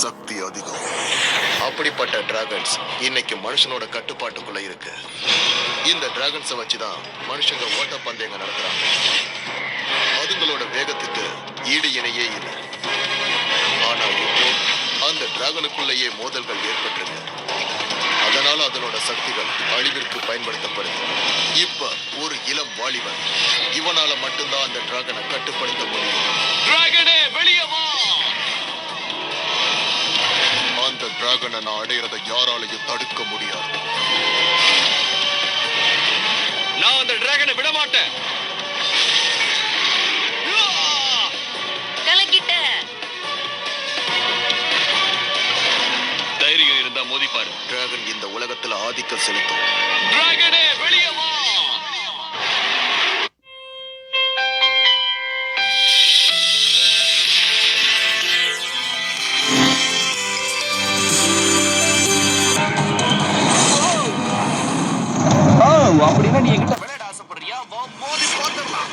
சக்தி அதிகம். அப்படிப்பட்ட டிராகன்ஸ் இன்னைக்கு மனுஷனோட கட்டுப்பாட்டுக்குள்ள இருக்கு. இந்த டிராகன்ஸை வச்சுதான் மனுஷங்க ஓட்ட பந்தயங்க நடத்துறாங்க. அதுங்களோட வேகத்துக்கு ஈடு இணையே இல்லை. ஆனா இப்போ அந்த டிராகனுக்குள்ளேயே மோதல்கள் ஏற்பட்டிருக்கு. அதனால அதனோட சக்திகள் அழிவிற்கு பயன்படுத்தப்படுது. இப்ப ஒரு இளம் வாலிபன், இவனால மட்டும்தான் அந்த டிராகனை கட்டுப்படுத்த முடியும். டிராகனே வெளியே வா! அந்த டிராகனை நான் அடையிறதை யாராலையும் தடுக்க முடியாது. நான் அந்த டிராகனை விட மாட்டேன். தைரியம் இருந்தா மோதிப்பாரு. டிராகன் இந்த உலகத்துல ஆதிக்கம் செலுத்தும். டிராகனே வெளியே வா! அப்படின்னா நீ என்கிட்ட விளையாட ஆசைப்படுறியா? மோதி போட்டுடலாம்.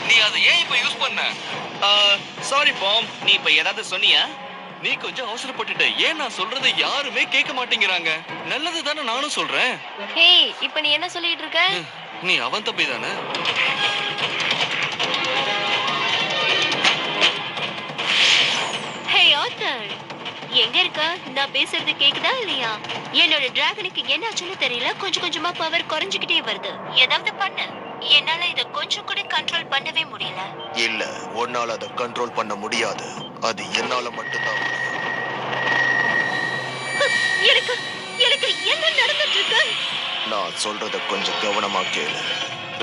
நீ அதை ஏன் இப்ப யூஸ் பண்ண? சாரி பாம், நீ இப்ப ஏதாவது சொன்னியா? நீ கொஞ்சம் அவசரப்பட்டுட்ட. ஏன் நான் சொல்றதை யாருமே கேட்க மாட்டேங்கிறாங்க. நல்லது தானே நானும் சொல்றேன். ஹே, இப்ப நீ என்ன சொல்லிட்டு இருக்க? நீ அவன் தம்பி தானே? ஹே ஆத்தர், எங்க இருக்க? நான் பேசுறது கேக்குதா இல்லையா? என்னோட டிராகனுக்கு என்னாச்சுன்னு தெரியல, கொஞ்சம் கொஞ்சமா பவர் குறைஞ்சுக்கிட்டே வருது. ஏதாவது பண்ணு. என்னால இத கொஞ்சம் கூட கண்ட்ரோல் பண்ணவே முடியல. இல்ல, உன்னால அதை கண்ட்ரோல் பண்ண முடியாது. அது என்னால மட்டும்தான் முடியும். எனக்கு எனக்கு என்ன நடந்துட்டு இருக்கு? நான் சொல்றத கொஞ்சம் கவனமா கேளு.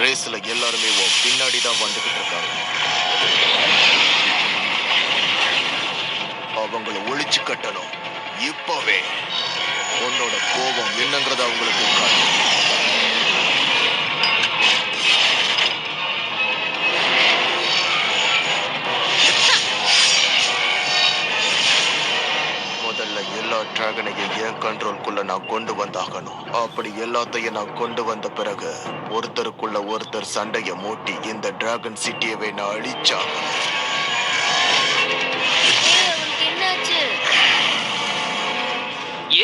ரேஸ்ல எல்லாருமே உன் பின்னாடி தான் வந்துகிட்டு இருக்காங்க. அவங்கள ஒழிச்சு கட்டணும். இப்பவே உன்னோட கோபம் என்னங்கறத அவங்களுக்கு காட்டு. முதல்ல எல்லா டிராகனையும் என் கண்ட்ரோல்குள்ள நான் கொண்டு வந்தாகணும். அப்படி எல்லாத்தையும் நான் கொண்டு வந்த பிறகு ஒருத்தருக்குள்ள ஒருத்தர் சண்டைய மூட்டி இந்த டிராகன் சிட்டியவே நான் அழிச்சாகணும். உனக்கு என்னாச்சு?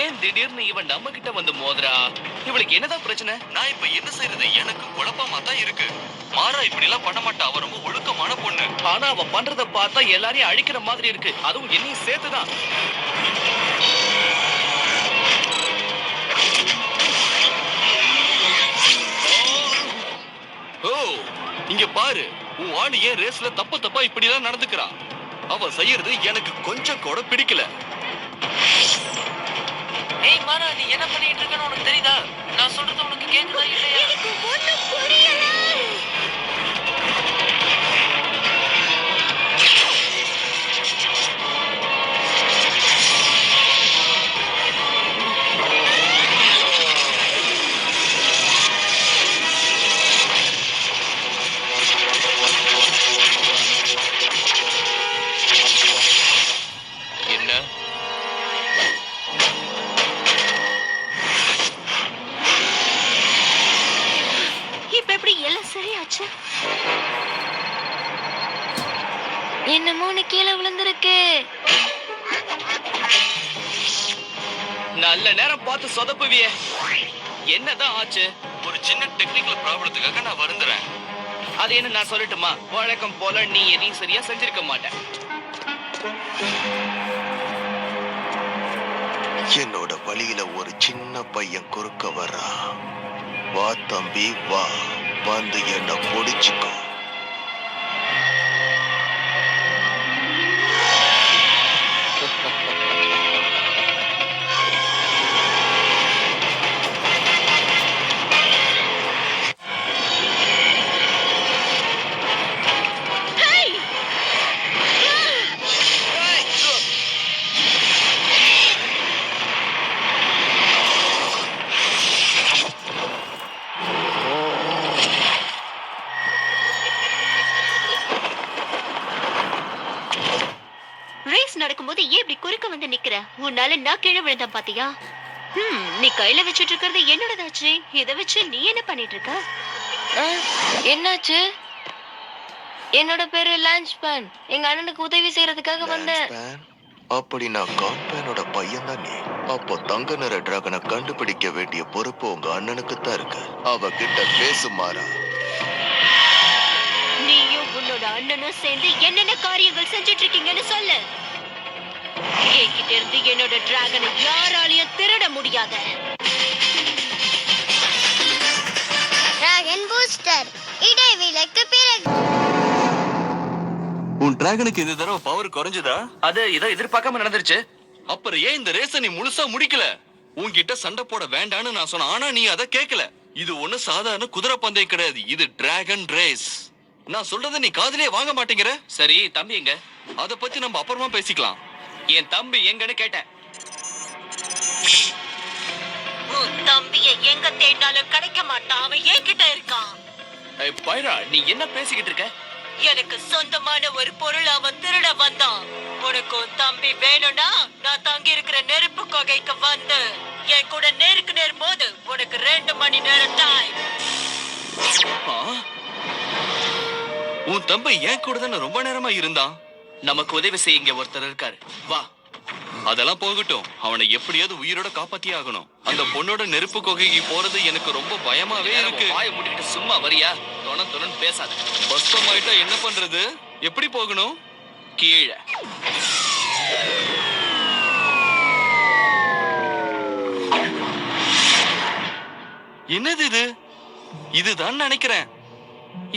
ஏன் திடீர்னு இவன் நம்ம கிட்ட வந்து மோதுறா? இவளுக்கு என்னதான் பிரச்சனை? நான் இப்ப என்ன செய்யறது? எனக்கு குழப்பமா தான் இருக்கு. மாறா இப்படி எல்லாம் பண்ண மாட்டா. அவ ரொம்ப ஒழுக்கமான பொண்ணு. ஆனா அவ பண்றத பார்த்தா எல்லாரையும் அழிக்கிற மாதிரி இருக்கு. அதுவும் என்னையும் சேர்த்துதான். ஓ, இங்க பாரு. உன் ஆளு ஏன் ரேஸ்ல தப்பா இப்படி எல்லாம் நடந்துக்கிறா? அவ செய்யறது எனக்கு கொஞ்சம் கூட பிடிக்கல. ஏய் மாறா, நீ என்ன பண்ணிட்டு இருக்கன்னு உனக்கு தெரியுதா? நான் சொல்றது உனக்கு கேக்குதா இல்லையா? எனக்கு ஒண்ணும் புரியல. என்ன? இப்ப எப்படி எல்லாம் சரியாச்சு? என்னமோ நீ கீழே விழுந்திருக்கு. நல்ல நேரம் பார்த்து சொதப்புவியே. என்னதான் ஆச்சு? ஒரு சின்ன டெக்னிக்கல் ப்ராப்ளத்துக்காக நான் வருந்துறேன். அது என்ன நான் சொல்லட்டுமா? வழக்கம் போல நீ எதையும் சரியா செஞ்சிருக்க மாட்ட. என்னோட வழியில ஒரு சின்ன பையன் குறுக்க வர்றா. வா தம்பி வா, வந்து என்ன பொடிச்சுக்கோ. நடக்கும்போது ஏன் இப்படி குறுக்க வந்து நிக்கிற? உன்னால நான் கீழே விழுந்தேன் பாத்தியா? நீ கையில வச்சிட்டு இருக்கிறது என்னோடதாச்சு. இத வச்சு நீ என்ன பண்ணிட்டு இருக்க? என்னாச்சு? என்னோட பேரு லான்ச் பேன். எங்க அண்ணனுக்கு உதவி செய்யறதுக்காக வந்தேன். Lance Pan? அப்படின்னா கான்பேனோட பையன் தான் நீ. அப்போ தங்க நிற டிராகனை கண்டுபிடிக்க வேண்டிய பொறுப்பு உங்க அண்ணனுக்கு தான் இருக்கு. அவ கிட்ட பேசுமாறா. நீயும் உன்னோட அண்ணனும் சேர்ந்து என்னென்ன காரியங்கள் செஞ்சுட்டு இருக்கீங்கன்னு சொல்லு. என்கிட்ட இருந்து என்னோட டிராகனை யாராலையும் திருட முடியாத. டிராகன் பூஸ்டர் இடைவேளைக்கு பிறகு. உன் டிராகனுக்கு இந்த தடவை பவர் குறைஞ்சதா? அது இதை எதிர்பார்க்காம நடந்துருச்சு. அப்புறம் ஏன் இந்த ரேஸ நீ முழுசா முடிக்கல? உன்கிட்ட சண்டை போட வேண்டான்னு நான் சொன்னேன், ஆனா நீ அதை கேட்கல. இது ஒண்ணு சாதாரண குதிரை பந்தயம் கிடையாது, இது டிராகன் ரேஸ். நான் சொல்றதை நீ காதுலயே வாங்க மாட்டேங்கிற. சரி, தம்பி எங்க? அத பத்தி நம்ம அப்புறமா பேசிக்கலாம். என் தம்பி எங்கன்னு கேட்டேன். உன் தம்பியை எங்க தேடினாலும் கிடைக்க மாட்டான். அவன் என்கிட்ட இருக்கான். பைரா, நீ என்ன பேசிக்கிட்டு இருக்க? எனக்கு சொந்தமான ஒரு பொருள் அவன் திருட வந்தான். உனக்கு உன் தம்பி வேணும்னா நான் தங்கி இருக்கிற நெருப்பு கொகைக்கு வந்து என் கூட நேருக்கு நேர் மோது. உனக்கு 2 மணி நேரம் டைம். உன் தம்பி என் கூட தானே ரொம்ப நேரமா இருந்தான். நமக்கு உதவி செய்ய இங்க ஒருத்தர் இருக்காரு, வா. அதெல்லாம் போகட்டும், அவனை எப்படியாவது உயிரோட காப்பாத்தியே ஆகணும். அந்த பொண்ணோட நெருப்பு கொகைக்கு போறது எனக்கு ரொம்ப பயமாவே இருக்கு. வாயை மூடிக்கிட்டு சும்மா வரியா? தொண பேசாத. பஸ்டம் ஆயிட்டா என்ன பண்றது? எப்படி போகணும்? கீழே. என்னது இது? இதுதான் நினைக்கிறேன்.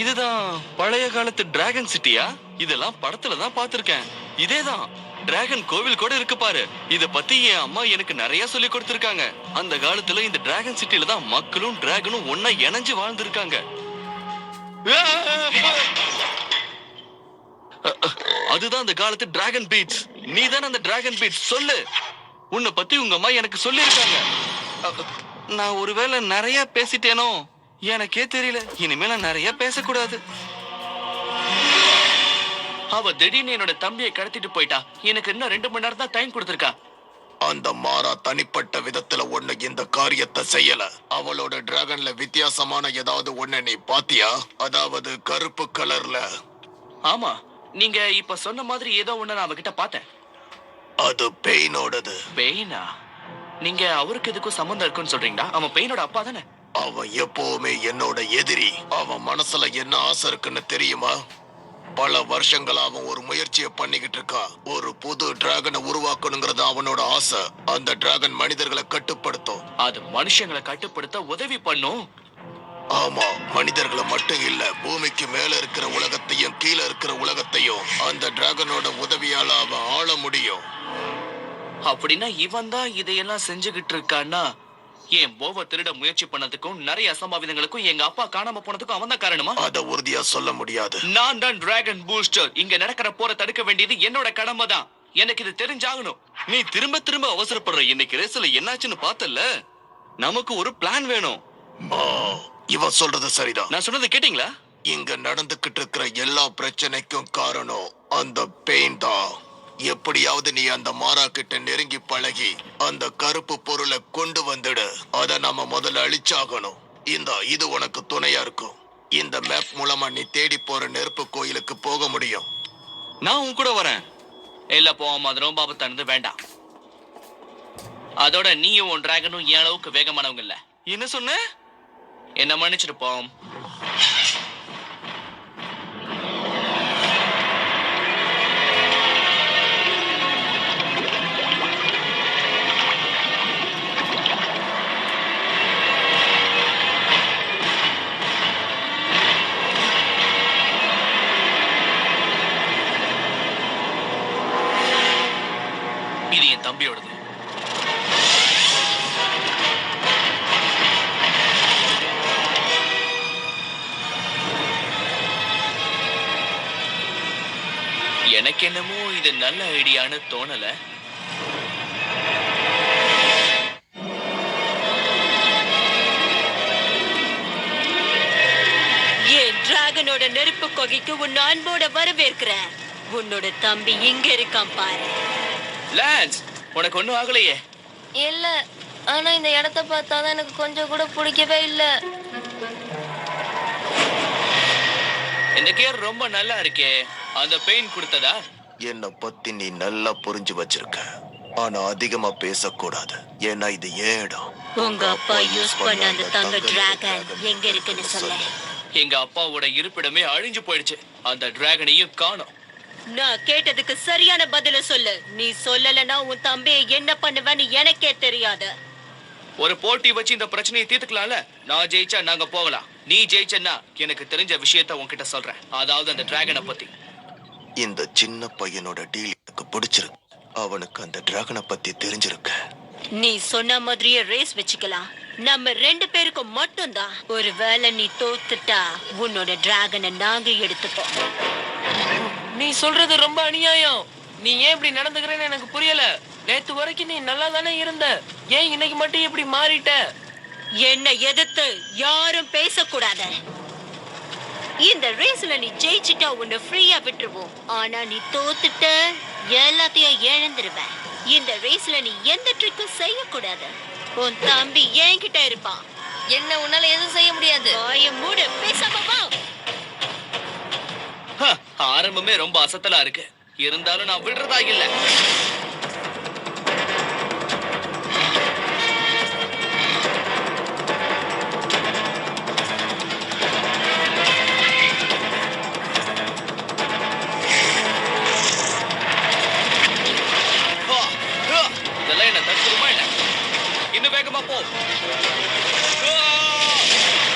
இதுதான் பழைய காலத்து டிராகன் சிட்டியா? இதெல்லாம் படத்துல தான் பார்த்திருக்கேன். இதேதான் டிராகன் கோவில் கூட இருக்கு பாரு. இத பத்தி என் அம்மா எனக்கு நிறைய சொல்லி கொடுத்திருக்காங்க. அந்த காலத்துல இந்த டிராகன் சிட்டில தான் மக்களும் டிராகனும் ஒன்னா இணைஞ்சு வாழ்ந்திருக்காங்க. அதுதான் அந்த காலத்து டிராகன் பீட்ஸ். நீ தானே அந்த டிராகன் பீட்ஸ்? சொல்லு. உன்னை பத்தி உங்க அம்மா எனக்கு சொல்லி இருக்காங்க. நான் ஒருவேளை நிறைய பேசிட்டேனோ எனக்கே தெரியல. இனிமேல நிறைய பேசக்கூடாது. அவ திடீர்னு என்னோட தம்பியை கடத்திட்டு போயிட்டா. எனக்கு இன்னும் 2 மணி நேரம் தான் டைம் கொடுத்திருக்கா. அந்த மாறா தனிப்பட்ட விதத்துல ஒண்ணு இந்த காரியத்தை செய்யல. அவளோட டிராகன்ல வித்தியாசமான ஏதாவது ஒண்ணு நீ பாத்தியா? அதாவது கருப்பு கலர்ல. ஆமா, நீங்க இப்ப சொன்ன மாதிரி ஏதோ ஒண்ணு நான் அவகிட்ட பார்த்தேன். அது பெயினோடது. பெயினா? நீங்க அவருக்கு எதுக்கும் சம்பந்தம் இருக்குன்னு சொல்றீங்களா? அவன் பெயினோட அப்பா தானே? அவன் எப்பவுமே என்னோட எதிரி. அவன் மனசுல என்ன ஆசை இருக்குன்னு தெரியுமா? பல வருஷங்களா அவன் ஒரு முயற்சியை பண்ணிக்கிட்டு இருக்கான். ஒரு புது டிராகனை உருவாக்கணுங்கிறது அவனோட ஆசை. அந்த டிராகன் மனிதர்களை கட்டுப்படுத்தும். அது மனுஷங்களை கட்டுப்படுத்த உதவி பண்ணும். ஆமா, மனிதர்களை மட்டும் இல்ல, பூமிக்கு மேல இருக்கிற உலகத்தையும் கீழே இருக்கிற உலகத்தையும் அந்த டிராகனோட உதவியால அவன் ஆள முடியும். அப்படின்னா இவன் தான் இதையெல்லாம் செஞ்சுகிட்டு இருக்கான்னா, என் போவ திருட முயற்சி பண்ணதுக்கும் நிறைய அசம்பாவிதங்களுக்கும் எங்க அப்பா காணாம போனதுக்கும் அவன் தான் காரணமா? அத உறுதியா சொல்ல முடியாது. நான் தான் டிராகன் பூஸ்டர். இங்க நடக்கிற போரை தடுக்க வேண்டியது என்னோட கடமை தான். எனக்கு இது தெரிஞ்சாகணும். நீ திரும்ப திரும்ப அவசரப்படுற. இன்னைக்கு ரேஸ்ல என்னாச்சுன்னு பார்த்தல. நமக்கு ஒரு பிளான் வேணும். இவன் சொல்றது சரிதான். நான் சொன்னது கேட்டீங்களா? இங்க நடந்துகிட்டு இருக்கிற எல்லா பிரச்சனைக்கும் காரணம் அந்த பெயின் தான். எப்படியாவது நீ அந்த மாறா கிட்ட நெருங்கி பழகி அந்த கருப்பு பொருளை கொண்டு வந்துடு. அத நாம முதல்ல அழிச்சாகணும். இது உனக்கு துணையா இருக்கும். இந்த மேப் மூலமா நீ தேடி போற நெருப்பு கோயிலுக்கு போக முடியும். நான் உன் கூட வரேன். இல்ல போகாம அது ரொம்ப ஆபத்தானது, வேண்டாம். அதோட நீயும் உன் டிராகனும் என் அளவுக்கு வேகமானவங்க இல்ல. என்ன சொன்ன? என்ன மன்னிச்சிருப்போம். இது என் தம்பியோடது. எனக்கு என்னமோ இது நல்ல ஐடியான்னு தோணல. ஏன் டிராகனோட நெருப்பு கொகைக்கு உன் அன்போட வரவேற்கிற. உன்னோட தம்பி இங்க இருக்கான் பாரு. லான்ஸ், உனக்கு ஒண்ணும் ஆகலையே? இல்ல, ஆனா இந்த இடத்த பார்த்தாதான் எனக்கு கொஞ்சம் கூட பிடிக்கவே இல்ல. இந்த கேர் ரொம்ப நல்லா இருக்கே. அந்த பெயின் கொடுத்ததா? என்னை பத்தி நீ நல்லா புரிஞ்சு வச்சிருக்க. ஆனா அதிகமா பேசக்கூடாது, ஏன்னா இது ஏன் இடம். உங்க அப்பா யூஸ் பண்ண அந்த தங்க டிராகன் எங்க இருக்குன்னு சொல்ல. எங்க அப்பாவோட இருப்பிடமே அழிஞ்சு போயிடுச்சு. அந்த டிராகனையும் காணோம். நான் கேட்டதுக்கு சரியான பதில சொல்லு. நீ சொல்லலன்னா உன் தம்பியை என்ன பண்ணுவேன்னு எனக்கே தெரியாது. ஒரு போட்டி வச்சு இந்த பிரச்சனையை தீர்த்துக்கலாம்ல. நான் ஜெயிச்சா நாங்க போகலாம். நீ ஜெயிச்சன்னா எனக்கு தெரிஞ்ச விஷயத்த உன்கிட்ட சொல்றேன். அதாவது அந்த டிராகனை பத்தி. இந்த சின்ன பையனோட டீல் எனக்கு பிடிச்சிருக்கு. அவனுக்கு அந்த டிராகனை பத்தி தெரிஞ்சிருக்கு. நீ சொன்ன மாதிரியே ரேஸ் வச்சுக்கலாம். நம்ம 2 பேருக்கும் மட்டும்தான். ஒருவேளை நீ தோத்துட்டா உன்னோட டிராகனை நாங்க எடுத்துப்போம். நீ சொல்றது ரொம்ப அநியாயம். நீ ஏன் இப்படி நடந்துக்கிறேன்னு எனக்கு புரியல. நேத்து வரைக்கும் நீ நல்லா தானே இருந்த. ஏன் இன்னைக்கு மட்டும் இப்படி மாறிட்ட? என்னை எதிர்த்து யாரும் பேசக்கூடாது. இந்த ரேஸ்ல நீ ஜெயிச்சிட்டா உன்னை ஃப்ரீயா விட்டுருவோம். ஆனா நீ தோத்துட்ட எல்லாத்தையும் இழந்துருவ. இந்த ரேஸ்ல நீ எந்த ட்ரிக்கும் செய்யக்கூடாது. உன் தம்பி என்கிட்ட இருப்பான். என்ன உன்னால எதுவும் செய்ய முடியாது. வாயை மூடு, பேசாம வா. ஆரம்பமே ரொம்ப அசத்தலா இருக்கு. இருந்தாலும் நான் விடுறதா இல்ல. இதெல்லாம் என்ன தடுத்துருமா என்ன? இன்னும் வேகமா போ.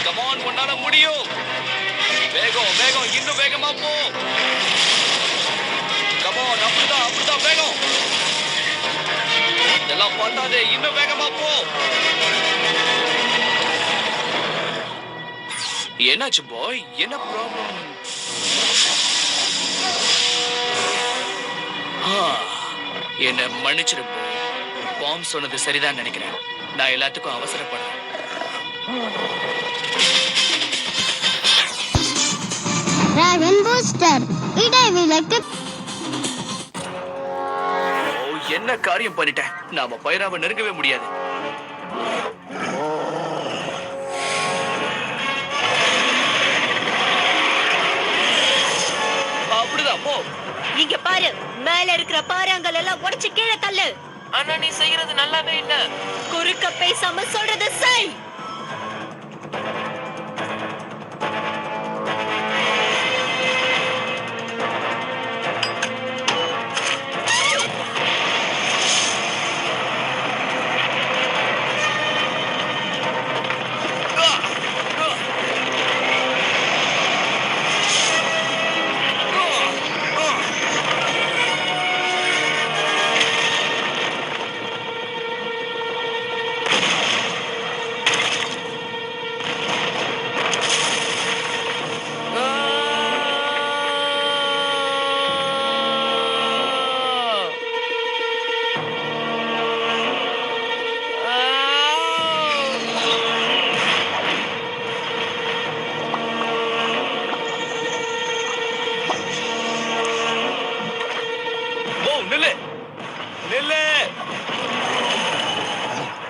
கமான், உன்னால முடியும். வேகம் வேகம், இன்னும் வேகமா போ. கமான், அப்படிதான் வேகம். இதெல்லாம் பார்த்தாதே, இன்னும் வேகமா போ. என்னாச்சு பாய்? என்ன ப்ராப்ளம்? என்ன மன்னிச்சிரு பாய். பாம் சொன்னது சரிதான் நினைக்கிறேன். நான் எல்லாத்துக்கும் அவசரப்படுறேன். Dragon booster இடைவிலக்கு. என்ன காரியம் பண்ணிட்டேன். நாம பைராவை நெருங்கவே முடியாது. அப்படிதான் போ. இங்க பாரு, மேல இருக்கிற பாறாங்கல் எல்லாம் உடைச்சு கீழே தள்ளு. ஆனா நீ செய்யறது நல்லாவே இல்ல. குறுக்க பேசாம சொல்றத செய்.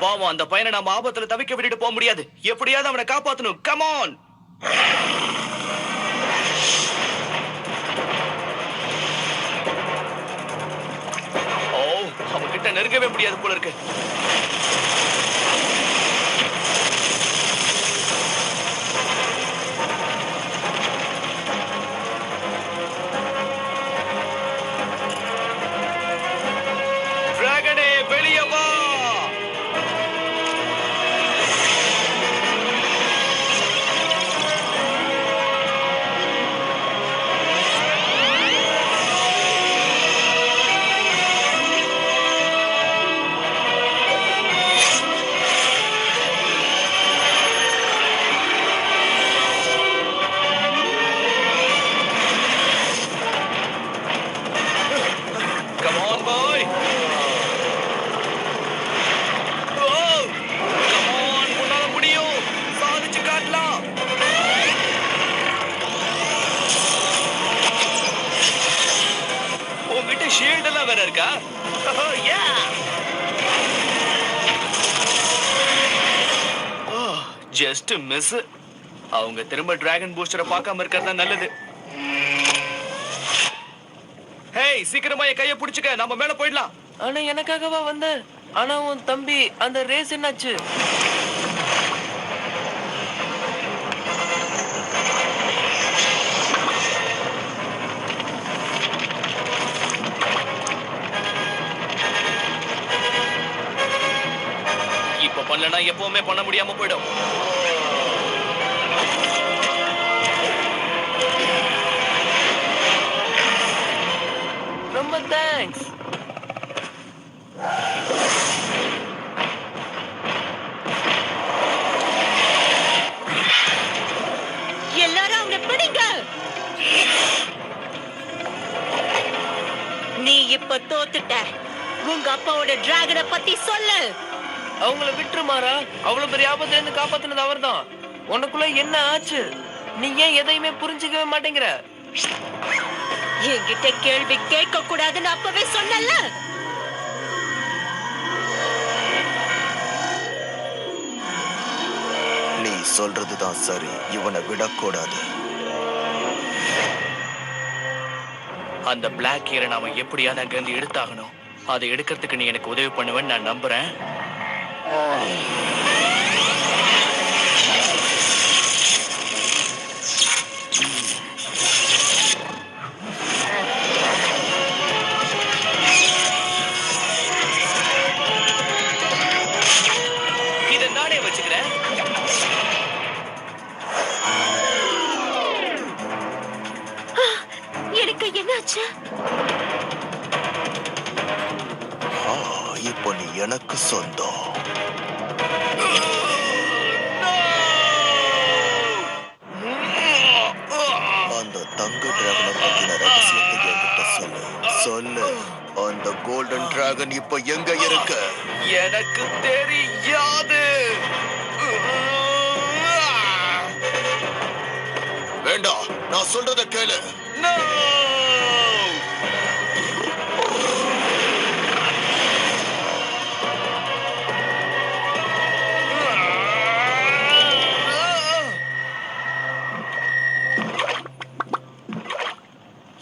பாவம், அந்த பையனை நாம ஆபத்துல தவிக்க விட்டுட்டு போக முடியாது. எப்படியாவது அவனை காப்பாத்தணும். கமான். ஓ, அவன்கிட்ட நெருங்கவே முடியாது போல இருக்கு. டிராகனே, வெளியே வா. Just miss. அவங்க திரும்ப டிராகன் பூஸ்டரை பார்க்காம இருக்கிறது தான் நல்லது. ஹேய், சீக்கிரமா என் கையை பிடிச்சுக்க, நம்ம மேல போயிடலாம். ஆனா எனக்காகவா வந்த? ஆனா உன் தம்பி அந்த ரேஸ் என்னாச்சு? இப்ப பண்ணலனா எப்பவுமே பண்ண முடியாம போயிடும். ரொம்ப தேங்க்ஸ். எல்லாரும் அவனை பிடிங்க. நீ இப்ப தோத்துட்ட. உங்க அப்பாவோட டிராகனை பத்தி சொல்லு. அவங்கள விட்டுருமாரா? அவ்வளவு பெரிய ஆபத்துல இருந்து காப்பாத்தினது அவர்தான். உனக்குள்ள என்ன ஆச்சு? நீ ஏன் எதையுமே புரிஞ்சுக்கவே மாட்டேங்கிற? என்கிட்ட கேள்வி கேட்க கூடாதுன்னு அப்பவே சொன்னல. நீ சொல்றதுதான் சரி, இவனை விடக்கூடாது. அந்த பிளாக் ஹியரை நாம எப்படியாவது அங்க இருந்து எடுத்தாகணும். அதை எடுக்கிறதுக்கு நீ எனக்கு உதவி பண்ணுவேன்னு நான் நம்புறேன். இதை நானே வச்சுக்கிறேன். எனக்கு என்னாச்சு? இப்போ நீ எனக்கு சொந்தம். அந்த தங்க டிராகனை பத்தின ரகசியத்தை என்கிட்ட சொல்லு. சொல்லு, அந்த கோல்டன் டிராகன் இப்ப எங்க இருக்கு? எனக்கு தெரியாது. வேண்டாம், நான் சொல்றத கேளு. No!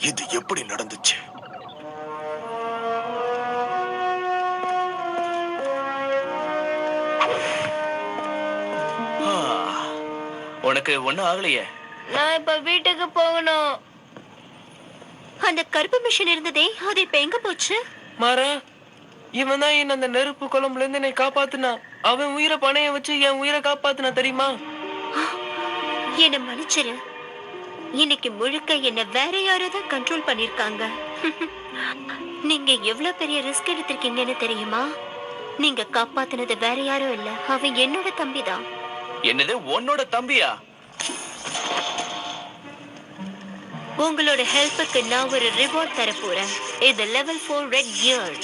இது எப்படி நடந்துச்சு? உனக்கு ஒண்ணும் ஆகலையே? நான் இப்ப வீட்டுக்கு போகணும். அந்த கருப்பு மிஷின் இருந்ததே, அது இப்ப எங்க போச்சு? மாறா, இவன் தான் என்ன அந்த நெருப்பு குழம்புல இருந்து என்னை காப்பாத்துனா. அவன் உயிரை பணைய வச்சு என் உயிரை காப்பாத்துனா தெரியுமா? என்ன மன்னிச்சிரு. இன்னைக்கு முழுக்க என்ன வேற யாரோ தான் கண்ட்ரோல் பண்ணிருக்காங்க. நீங்க எவ்வளவு பெரிய ரிஸ்க் எடுத்திருக்கீங்கன்னு தெரியுமா? நீங்க காப்பாத்துனது வேற யாரும் இல்ல, அவன் என்னோட தம்பி தான். என்னது, உன்னோட தம்பியா? உங்களோட ஹெல்ப்புக்கு நான் ஒரு ரிவார்ட் தர போறேன். இது லெவல் 4 ரெட் கியர்.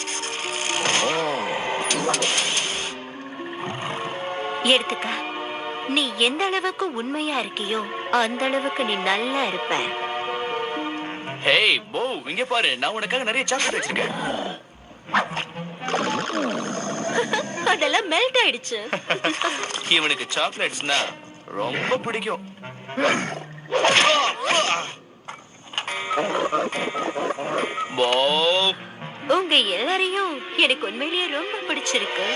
எடுத்துக்க. நீ எந்த அளவுக்கு உண்மையா இருக்கியோ அந்த அளவுக்கு நீ நல்லா இருப்ப. ஹேய் போ, இங்க பாரு, நான் உனக்காக நிறைய சாக்லேட் வச்சிருக்கேன். அதெல்லாம் மெல்ட் ஆயிடுச்சு. இவனுக்கு சாக்லேட்ஸ்னா ரொம்ப பிடிக்கும். போ, உங்க எல்லாரையும் எனக்கு உண்மையிலேயே ரொம்ப பிடிச்சிருக்கு.